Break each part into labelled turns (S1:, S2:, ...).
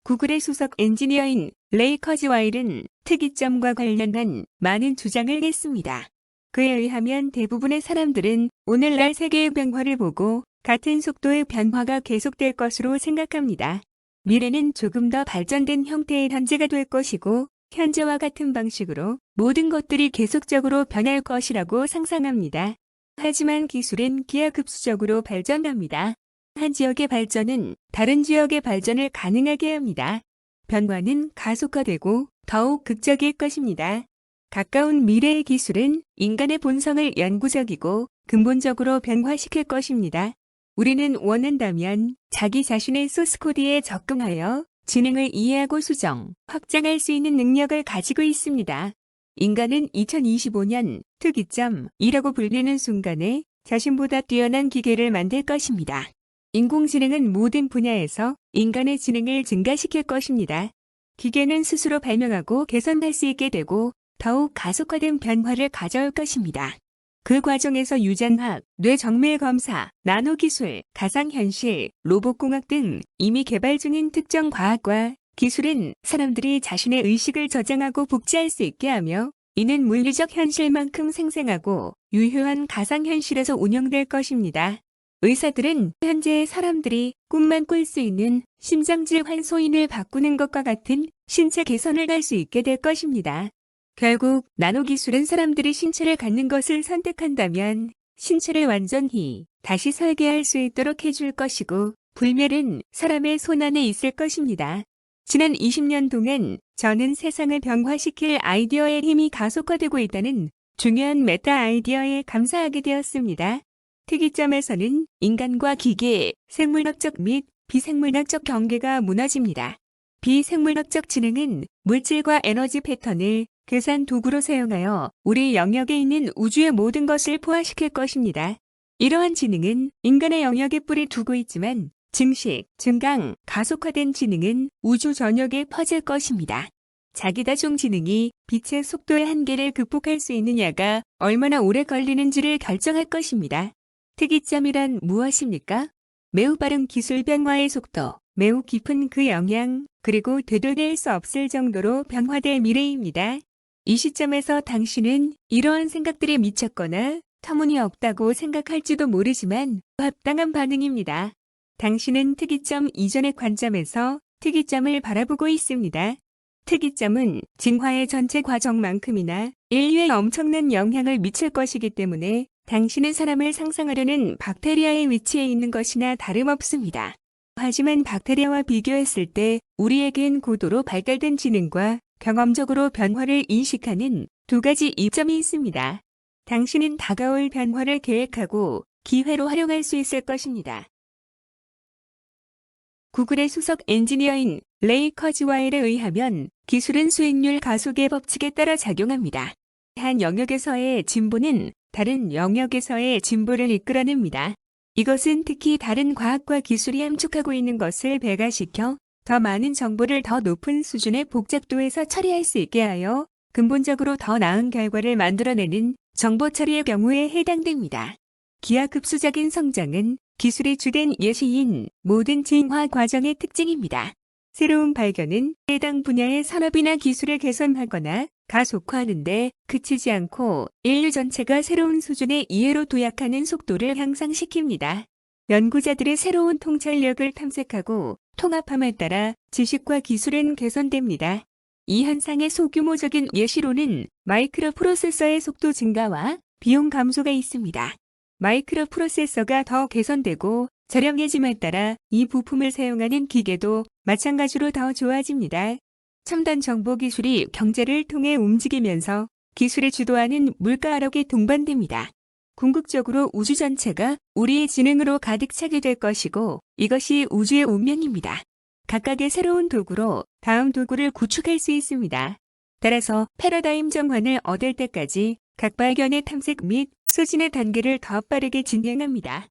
S1: 구글의 수석 엔지니어인 레이 커즈와일은 특이점과 관련한 많은 주장을 했습니다. 그에 의하면 대부분의 사람들은 오늘날 세계의 변화를 보고 같은 속도의 변화가 계속될 것으로 생각합니다. 미래는 조금 더 발전된 형태의 현재가 될 것이고 현재와 같은 방식으로 모든 것들이 계속적으로 변할 것이라고 상상합니다. 하지만 기술은 기하급수적으로 발전합니다. 한 지역의 발전은 다른 지역의 발전을 가능하게 합니다. 변화는 가속화되고 더욱 극적일 것입니다. 가까운 미래의 기술은 인간의 본성을 영구적이고 근본적으로 변화시킬 것입니다. 우리는 원한다면 자기 자신의 소스코드에 적응하여 지능을 이해하고 수정, 확장할 수 있는 능력을 가지고 있습니다. 인간은 2025년 특이점이라고 불리는 순간에 자신보다 뛰어난 기계를 만들 것입니다. 인공지능은 모든 분야에서 인간의 지능을 증가시킬 것입니다. 기계는 스스로 발명하고 개선할 수 있게 되고 더욱 가속화된 변화를 가져올 것입니다. 그 과정에서 유전학, 뇌정밀 검사, 나노기술, 가상현실, 로봇공학 등 이미 개발 중인 특정 과학과 기술은 사람들이 자신의 의식을 저장하고 복제할 수 있게 하며 이는 물리적 현실만큼 생생하고 유효한 가상현실에서 운영될 것입니다. 의사들은 현재의 사람들이 꿈만 꿀 수 있는 심장질 환소인을 바꾸는 것과 같은 신체 개선을 할 수 있게 될 것입니다. 결국 나노기술은 사람들이 신체를 갖는 것을 선택한다면 신체를 완전히 다시 설계할 수 있도록 해줄 것이고 불멸은 사람의 손안에 있을 것입니다. 지난 20년 동안 저는 세상을 변화시킬 아이디어의 힘이 가속화되고 있다는 중요한 메타 아이디어에 감사하게 되었습니다. 특이점에서는 인간과 기계, 생물학적 및 비생물학적 경계가 무너집니다. 비생물학적 지능은 물질과 에너지 패턴을 계산 도구로 사용하여 우리 영역에 있는 우주의 모든 것을 포함시킬 것입니다. 이러한 지능은 인간의 영역에 뿌리 두고 있지만 증식, 증강, 가속화된 지능은 우주 전역에 퍼질 것입니다. 자기다중 지능이 빛의 속도의 한계를 극복할 수 있느냐가 얼마나 오래 걸리는지를 결정할 것입니다. 특이점이란 무엇입니까? 매우 빠른 기술 변화의 속도, 매우 깊은 그 영향, 그리고 되돌릴 수 없을 정도로 변화될 미래입니다. 이 시점에서 당신은 이러한 생각들에 미쳤거나 터무니없다고 생각할지도 모르지만 합당한 반응입니다. 당신은 특이점 이전의 관점에서 특이점을 바라보고 있습니다. 특이점은 진화의 전체 과정만큼이나 인류에 엄청난 영향을 미칠 것이기 때문에 당신은 사람을 상상하려는 박테리아의 위치에 있는 것이나 다름없습니다. 하지만 박테리아와 비교했을 때 우리에겐 고도로 발달된 지능과 경험적으로 변화를 인식하는 두 가지 이점이 있습니다. 당신은 다가올 변화를 계획하고 기회로 활용할 수 있을 것입니다. 구글의 수석 엔지니어인 레이 커즈와일에 의하면 기술은 수익률 가속의 법칙에 따라 작용합니다. 한 영역에서의 진보는 다른 영역에서의 진보를 이끌어냅니다. 이것은 특히 다른 과학과 기술이 함축하고 있는 것을 배가시켜 더 많은 정보를 더 높은 수준의 복잡도에서 처리할 수 있게 하여 근본적으로 더 나은 결과를 만들어내는 정보 처리의 경우에 해당됩니다. 기하급수적인 성장은 기술의 주된 예시인 모든 진화 과정의 특징입니다. 새로운 발견은 해당 분야의 산업이나 기술을 개선하거나 가속화하는 데 그치지 않고 인류 전체가 새로운 수준의 이해로 도약하는 속도를 향상시킵니다. 연구자들의 새로운 통찰력을 탐색하고 통합함에 따라 지식과 기술은 개선됩니다. 이 현상의 소규모적인 예시로는 마이크로 프로세서의 속도 증가와 비용 감소가 있습니다. 마이크로 프로세서가 더 개선되고 저렴해짐에 따라 이 부품을 사용하는 기계도 마찬가지로 더 좋아집니다. 첨단 정보 기술이 경제를 통해 움직이면서 기술을 주도하는 물가 하락에 동반됩니다. 궁극적으로 우주 전체가 우리의 지능으로 가득 차게 될 것이고 이것이 우주의 운명입니다. 각각의 새로운 도구로 다음 도구를 구축할 수 있습니다. 따라서 패러다임 전환을 얻을 때까지 각 발견의 탐색 및 소진의 단계를 더 빠르게 진행합니다.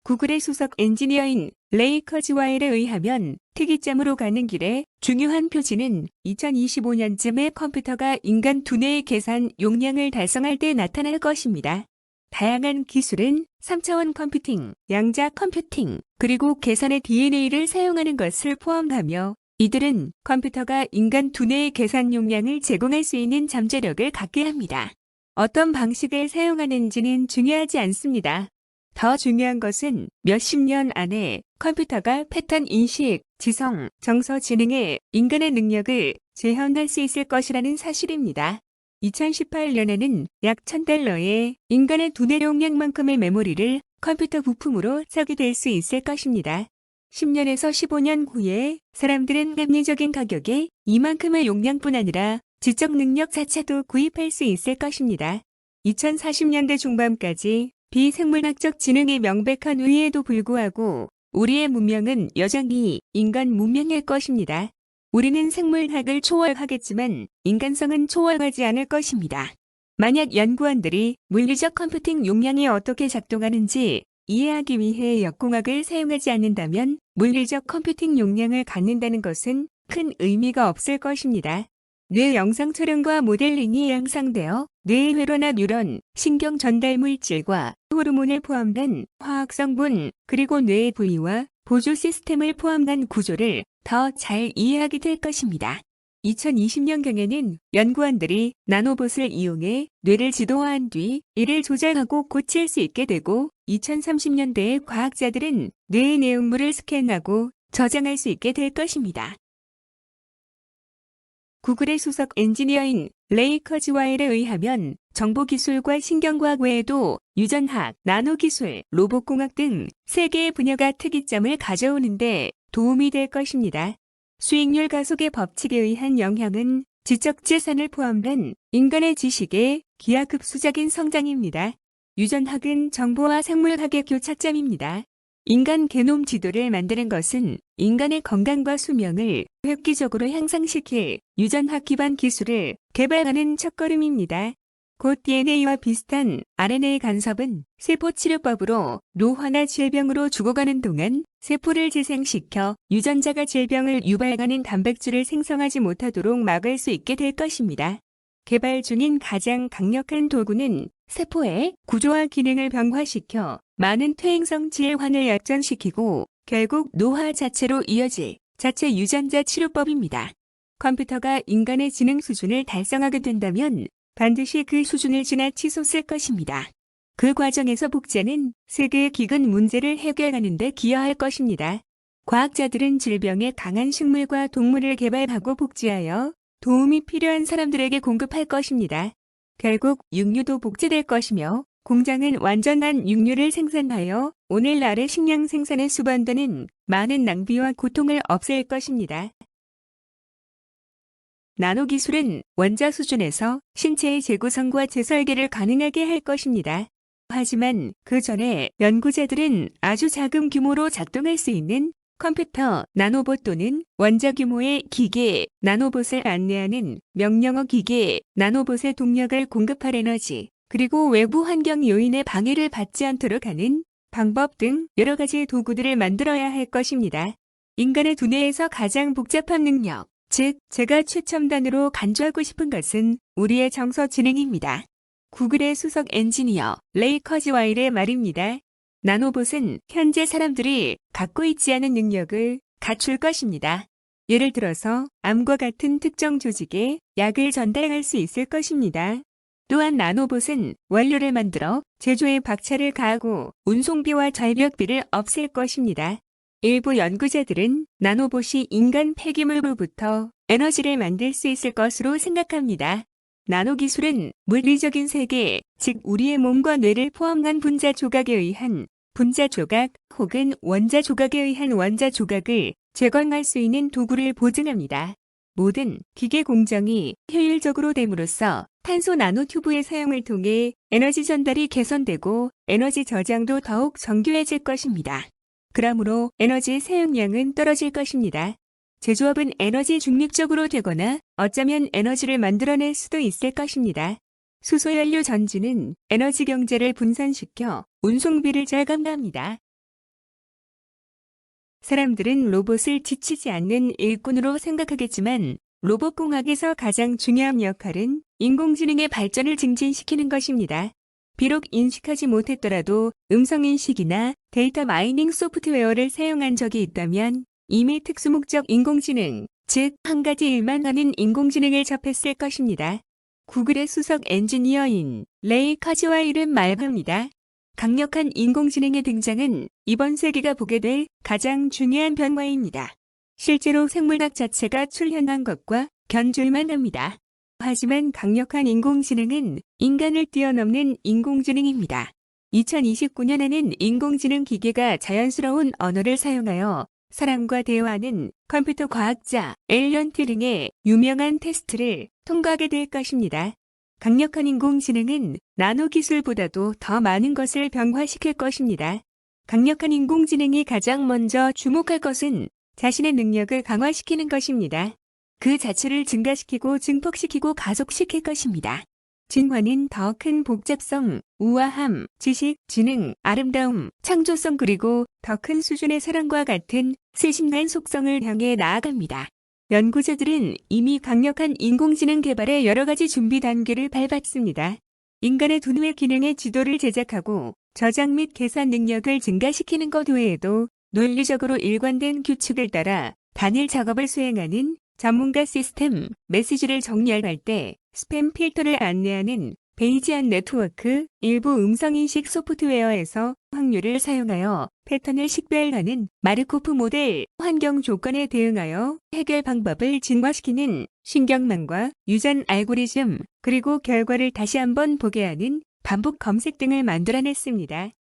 S1: 구글의 수석 엔지니어인 레이 커즈와일에 의하면 특이점으로 가는 길에 중요한 표지는 2025년쯤에 컴퓨터가 인간 두뇌의 계산 용량을 달성할 때 나타날 것입니다. 다양한 기술은 3차원 컴퓨팅, 양자 컴퓨팅, 그리고 계산의 DNA를 사용하는 것을 포함하며 이들은 컴퓨터가 인간 두뇌의 계산 용량을 제공할 수 있는 잠재력을 갖게 합니다. 어떤 방식을 사용하는지는 중요하지 않습니다. 더 중요한 것은 몇십 년 안에 컴퓨터가 패턴 인식, 지성, 정서 지능의 인간의 능력을 재현할 수 있을 것이라는 사실입니다. 2018년에는 약 $1,000의 인간의 두뇌 용량만큼의 메모리를 컴퓨터 부품으로 사게 될 수 있을 것입니다. 10년에서 15년 후에 사람들은 합리적인 가격에 이만큼의 용량뿐 아니라 지적 능력 자체도 구입할 수 있을 것입니다. 2040년대 중반까지 비생물학적 지능이 명백한 우위에도 불구하고 우리의 문명은 여전히 인간 문명일 것입니다. 우리는 생물학을 초월하겠지만 인간성은 초월하지 않을 것입니다. 만약 연구원들이 물리적 컴퓨팅 용량이 어떻게 작동하는지 이해하기 위해 역공학을 사용하지 않는다면 물리적 컴퓨팅 용량을 갖는다는 것은 큰 의미가 없을 것입니다. 뇌 영상 촬영과 모델링이 양상되어 뇌의 회로나 뉴런, 신경 전달 물질과 호르몬을 포함한 화학 성분, 그리고 뇌의 부위와 보조 시스템을 포함한 구조를 더 잘 이해하게 될 것입니다. 2020년경에는 연구원들이 나노봇을 이용해 뇌를 지도화한 뒤 이를 조절하고 고칠 수 있게 되고 2030년대에 과학자들은 뇌의 내용물을 스캔하고 저장할 수 있게 될 것입니다. 구글의 수석 엔지니어인 레이 커즈와일에 의하면 정보기술과 신경과학 외에도 유전학, 나노기술, 로봇공학 등 3개의 분야가 특이점을 가져오는데 도움이 될 것입니다. 수익률 가속의 법칙에 의한 영향은 지적재산을 포함한 인간의 지식의 기하급수적인 성장입니다. 유전학은 정보와 생물학의 교차점입니다. 인간 게놈 지도를 만드는 것은 인간의 건강과 수명을 획기적으로 향상시킬 유전학 기반 기술을 개발하는 첫걸음입니다. 곧 DNA와 비슷한 RNA 간섭은 세포치료법으로 노화나 질병으로 죽어가는 동안 세포를 재생시켜 유전자가 질병을 유발하는 단백질을 생성하지 못하도록 막을 수 있게 될 것입니다. 개발 중인 가장 강력한 도구는 세포의 구조와 기능을 병화시켜 많은 퇴행성 질환을 역전시키고 결국 노화 자체로 이어질 자체 유전자 치료법입니다. 컴퓨터가 인간의 지능 수준을 달성하게 된다면 반드시 그 수준을 지나치솟을 것입니다. 그 과정에서 복제는 세계의 기근 문제를 해결하는 데 기여할 것입니다. 과학자들은 질병에 강한 식물과 동물을 개발하고 복제하여 도움이 필요한 사람들에게 공급할 것입니다. 결국 육류도 복제될 것이며 공장은 완전한 육류를 생산하여 오늘날의 식량 생산에 수반되는 많은 낭비와 고통을 없앨 것입니다. 나노기술은 원자 수준에서 신체의 재구성과 재설계를 가능하게 할 것입니다. 하지만 그 전에 연구자들은 아주 작은 규모로 작동할 수 있는 컴퓨터, 나노봇 또는 원자 규모의 기계, 나노봇을 안내하는 명령어 기계, 나노봇의 동력을 공급할 에너지, 그리고 외부 환경 요인의 방해를 받지 않도록 하는 방법 등 여러 가지 도구들을 만들어야 할 것입니다. 인간의 두뇌에서 가장 복잡한 능력, 즉 제가 최첨단으로 간주하고 싶은 것은 우리의 정서 지능입니다. 구글의 수석 엔지니어 레이 커즈와일의 말입니다. 나노봇은 현재 사람들이 갖고 있지 않은 능력을 갖출 것입니다. 예를 들어서 암과 같은 특정 조직에 약을 전달할 수 있을 것입니다. 또한 나노봇은 원료를 만들어 제조에 박차를 가하고 운송비와 절벽비를 없앨 것입니다. 일부 연구자들은 나노봇이 인간 폐기물로부터 에너지를 만들 수 있을 것으로 생각합니다. 나노기술은 물리적인 세계, 즉 우리의 몸과 뇌를 포함한 분자 조각에 의한 분자 조각 혹은 원자 조각에 의한 원자 조각을 재건할 수 있는 도구를 보증합니다. 모든 기계 공정이 효율적으로 됨으로써 탄소 나노튜브의 사용을 통해 에너지 전달이 개선되고 에너지 저장도 더욱 정교해질 것입니다. 그러므로 에너지 사용량은 떨어질 것입니다. 제조업은 에너지 중립적으로 되거나 어쩌면 에너지를 만들어낼 수도 있을 것입니다. 수소연료 전지는 에너지 경제를 분산시켜 운송비를 절감합니다. 사람들은 로봇을 지치지 않는 일꾼으로 생각하겠지만 로봇공학에서 가장 중요한 역할은 인공지능의 발전을 증진시키는 것입니다. 비록 인식하지 못했더라도 음성인식이나 데이터 마이닝 소프트웨어를 사용한 적이 있다면 이미 특수목적 인공지능, 즉 한 가지 일만 하는 인공지능을 접했을 것입니다. 구글의 수석 엔지니어인 레이 커즈와일은 말합니다. 강력한 인공지능의 등장은 이번 세기가 보게 될 가장 중요한 변화입니다. 실제로 생물학 자체가 출현한 것과 견줄만 합니다. 하지만 강력한 인공지능은 인간을 뛰어넘는 인공지능입니다. 2029년에는 인공지능 기계가 자연스러운 언어를 사용하여 사람과 대화하는 컴퓨터 과학자 앨런 튜링의 유명한 테스트를 통과하게 될 것입니다. 강력한 인공지능은 나노 기술보다도 더 많은 것을 병화시킬 것입니다. 강력한 인공지능이 가장 먼저 주목할 것은 자신의 능력을 강화시키는 것입니다. 그 자체를 증가시키고 증폭시키고 가속시킬 것입니다. 진화는 더 큰 복잡성, 우아함, 지식, 지능, 아름다움, 창조성 그리고 더 큰 수준의 사랑과 같은 세심한 속성을 향해 나아갑니다. 연구자들은 이미 강력한 인공지능 개발의 여러 가지 준비 단계를 밟았습니다. 인간의 두 눈의 기능의 지도를 제작하고 저장 및 계산 능력을 증가시키는 것 외에도 논리적으로 일관된 규칙을 따라 단일 작업을 수행하는 전문가 시스템, 메시지를 정렬할 때 스팸 필터를 안내하는 베이지안 네트워크, 일부 음성인식 소프트웨어에서 확률을 사용하여 패턴을 식별하는 마르코프 모델, 환경 조건에 대응하여 해결 방법을 진화시키는 신경망과 유전 알고리즘, 그리고 결과를 다시 한번 보게 하는 반복 검색 등을 만들어냈습니다.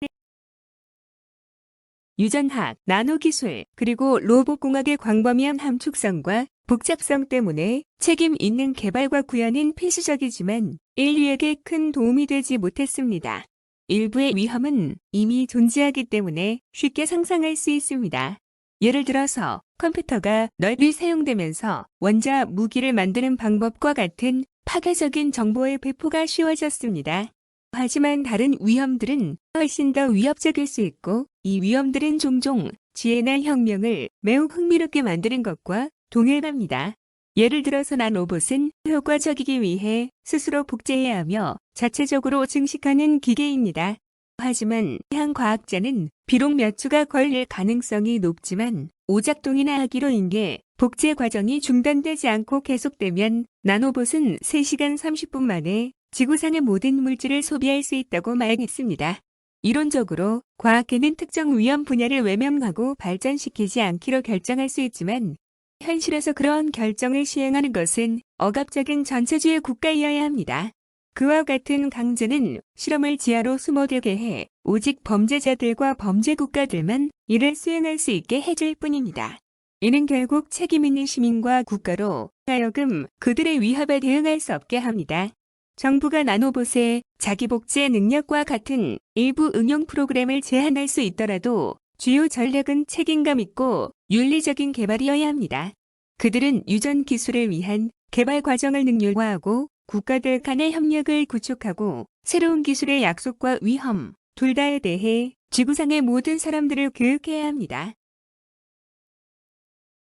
S1: 유전학, 나노기술, 그리고 로봇공학의 광범위한 함축성과 복잡성 때문에 책임 있는 개발과 구현은 필수적이지만 인류에게 큰 도움이 되지 못했습니다. 일부의 위험은 이미 존재하기 때문에 쉽게 상상할 수 있습니다. 예를 들어서 컴퓨터가 널리 사용되면서 원자 무기를 만드는 방법과 같은 파괴적인 정보의 배포가 쉬워졌습니다. 하지만 다른 위험들은 훨씬 더 위협적일 수 있고 이 위험들은 종종 지혜나 혁명을 매우 흥미롭게 만드는 것과 동일합니다. 예를 들어서 나노봇은 효과적이기 위해 스스로 복제해야 하며 자체적으로 증식하는 기계입니다. 하지만 한 과학자는 비록 몇 주가 걸릴 가능성이 높지만 오작동이나 하기로 인해 복제 과정이 중단되지 않고 계속되면 나노봇은 3시간 30분 만에 지구상의 모든 물질을 소비할 수 있다고 말했습니다. 이론적으로 과학계는 특정 위험 분야를 외면하고 발전시키지 않기로 결정할 수 있지만 현실에서 그러한 결정을 시행하는 것은 억압적인 전체주의 국가이어야 합니다. 그와 같은 강제는 실험을 지하로 숨어들게 해 오직 범죄자들과 범죄 국가들만 이를 수행할 수 있게 해줄 뿐입니다. 이는 결국 책임있는 시민과 국가로 하여금 그들의 위협에 대응할 수 없게 합니다. 정부가 나노봇의 자기복제 능력과 같은 일부 응용 프로그램을 제한할 수 있더라도 주요 전략은 책임감 있고 윤리적인 개발이어야 합니다. 그들은 유전 기술을 위한 개발 과정을 능률화하고 국가들 간의 협력을 구축하고 새로운 기술의 약속과 위험, 둘 다에 대해 지구상의 모든 사람들을 교육해야 합니다.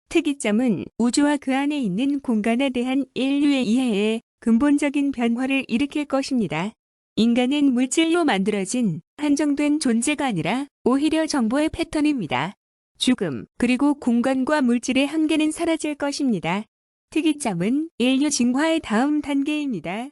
S1: 특이점은 우주와 그 안에 있는 공간에 대한 인류의 이해에 근본적인 변화를 일으킬 것입니다. 인간은 물질로 만들어진 한정된 존재가 아니라 오히려 정보의 패턴입니다. 죽음, 그리고 공간과 물질의 한계는 사라질 것입니다. 특이점은 인류 진화의 다음 단계입니다.